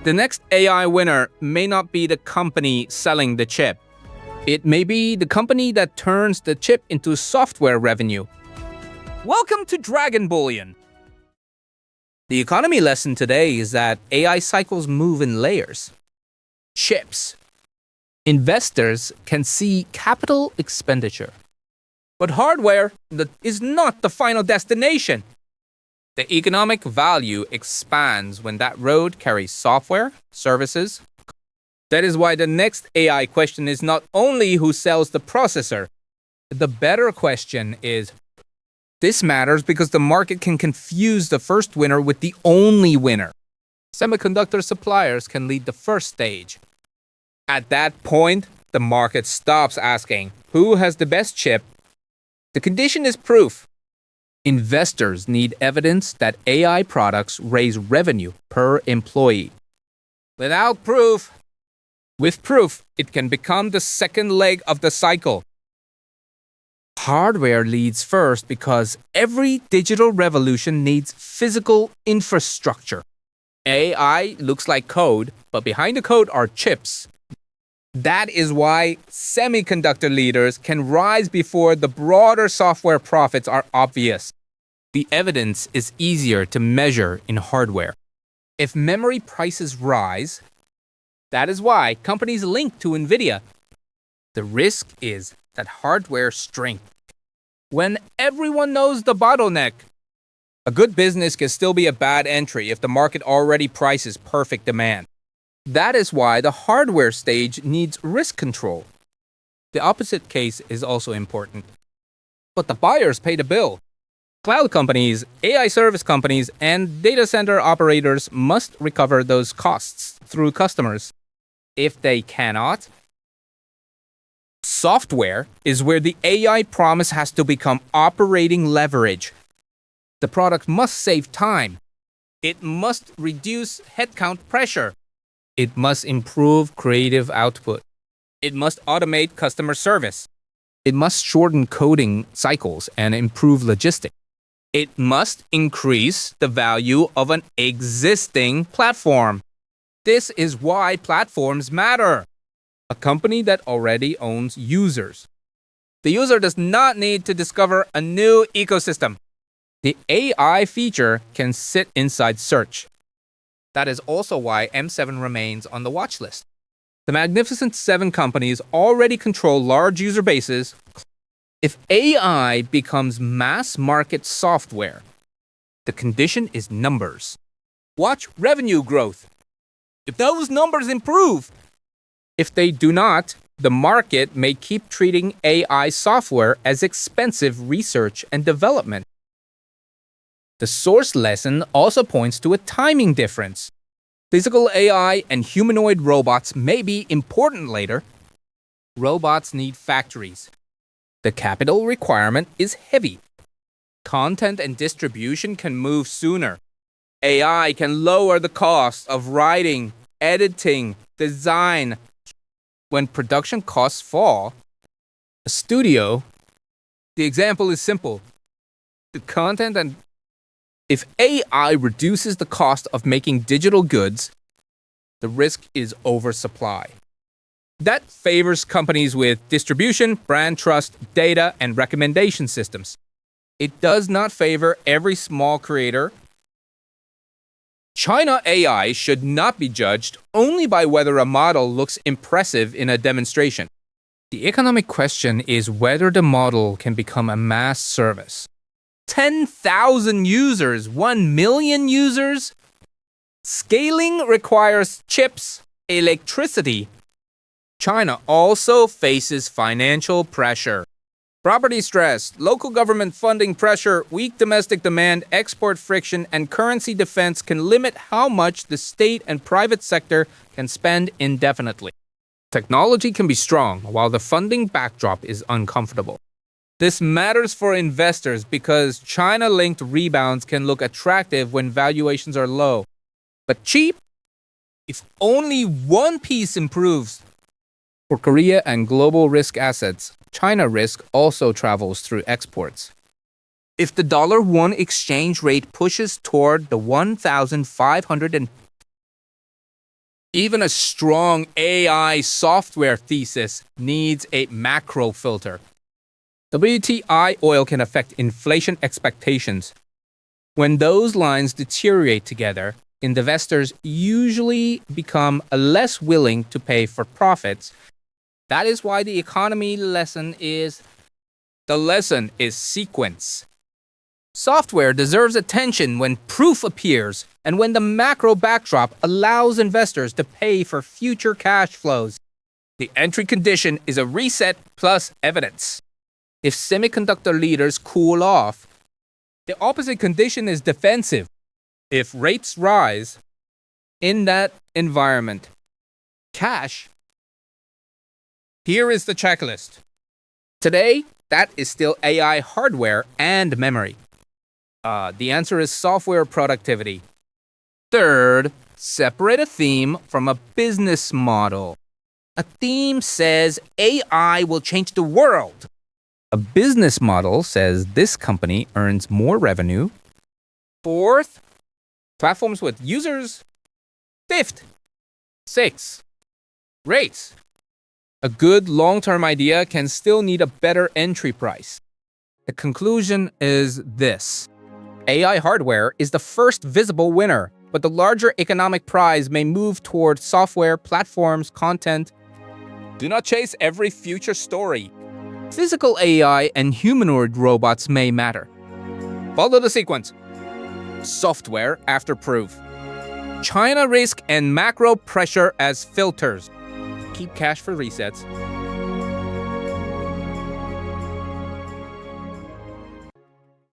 The next AI winner may not be the company selling the chip. It may be the company that turns the chip into software revenue. Welcome to Dragon Bullion. The economy lesson today is that AI cycles move in layers. Chips. Investors can see capital expenditure. But hardware is not the final destination. The economic value expands when that road carries software, services. That is why the next AI question is not only who sells the processor. The better question is, this matters because the market can confuse the first winner with the only winner. Semiconductor suppliers can lead the first stage. At that point, the market stops asking, who has the best chip? The condition is proof. Investors need evidence that AI products raise revenue per employee. With proof, it can become the second leg of the cycle. Hardware leads first because every digital revolution needs physical infrastructure. AI looks like code, but behind the code are chips. That is why semiconductor leaders can rise before the broader software profits are obvious. The evidence is easier to measure in hardware. If memory prices rise, that is why companies link to NVIDIA. The risk is that hardware strength. When everyone knows the bottleneck, a good business can still be a bad entry if the market already prices perfect demand. That is why the hardware stage needs risk control. The opposite case is also important. But the buyers pay the bill. Cloud companies, AI service companies, and data center operators must recover those costs through customers. If they cannot, software is where the AI promise has to become operating leverage. The product must save time. It must reduce headcount pressure. It must improve creative output. It must automate customer service. It must shorten coding cycles and improve logistics. It must increase the value of an existing platform. This is why platforms matter. A company that already owns users. The user does not need to discover a new ecosystem. The AI feature can sit inside search. That is also why M7 remains on the watch list. The Magnificent Seven companies already control large user bases. If AI becomes mass market software, the condition is numbers. Watch revenue growth. If those numbers improve, if they do not, the market may keep treating AI software as expensive research and development. The source lesson also points to a timing difference. Physical AI and humanoid robots may be important later. Robots need factories. The capital requirement is heavy. Content and distribution can move sooner. AI can lower the cost of writing, editing, design. When production costs fall, a studio, the example is simple. The content and if AI reduces the cost of making digital goods, the risk is oversupply. That favors companies with distribution, brand trust, data, and recommendation systems. It does not favor every small creator. China AI should not be judged only by whether a model looks impressive in a demonstration. The economic question is whether the model can become a mass service. 10,000 users, 1 million users? Scaling requires chips, electricity. China also faces financial pressure. Property stress, local government funding pressure, weak domestic demand, export friction, and currency defense can limit how much the state and private sector can spend indefinitely. Technology can be strong while the funding backdrop is uncomfortable. This matters for investors because China-linked rebounds can look attractive when valuations are low, but cheap if only one piece improves. For Korea and global risk assets, China risk also travels through exports. If the dollar-won exchange rate pushes toward the 1,500 Even a strong AI software thesis needs a macro filter. WTI oil can affect inflation expectations. When those lines deteriorate together, investors usually become less willing to pay for profits. That is why the lesson is sequence. Software deserves attention when proof appears and when the macro backdrop allows investors to pay for future cash flows. The entry condition is a reset plus evidence. If semiconductor leaders cool off, the opposite condition is defensive. If rates rise, in that environment, cash. Here is the checklist. Today, that is still AI hardware and memory. The answer is software productivity. Third, separate a theme from a business model. A theme says AI will change the world. A business model says this company earns more revenue. Fourth, platforms with users. Fifth, sixth, rates. A good long-term idea can still need a better entry price. The conclusion is this. AI hardware is the first visible winner, but the larger economic prize may move toward software, platforms, content. Do not chase every future story. Physical AI and humanoid robots may matter. Follow the sequence. Software after proof. China risk and macro pressure as filters. Keep cash for resets.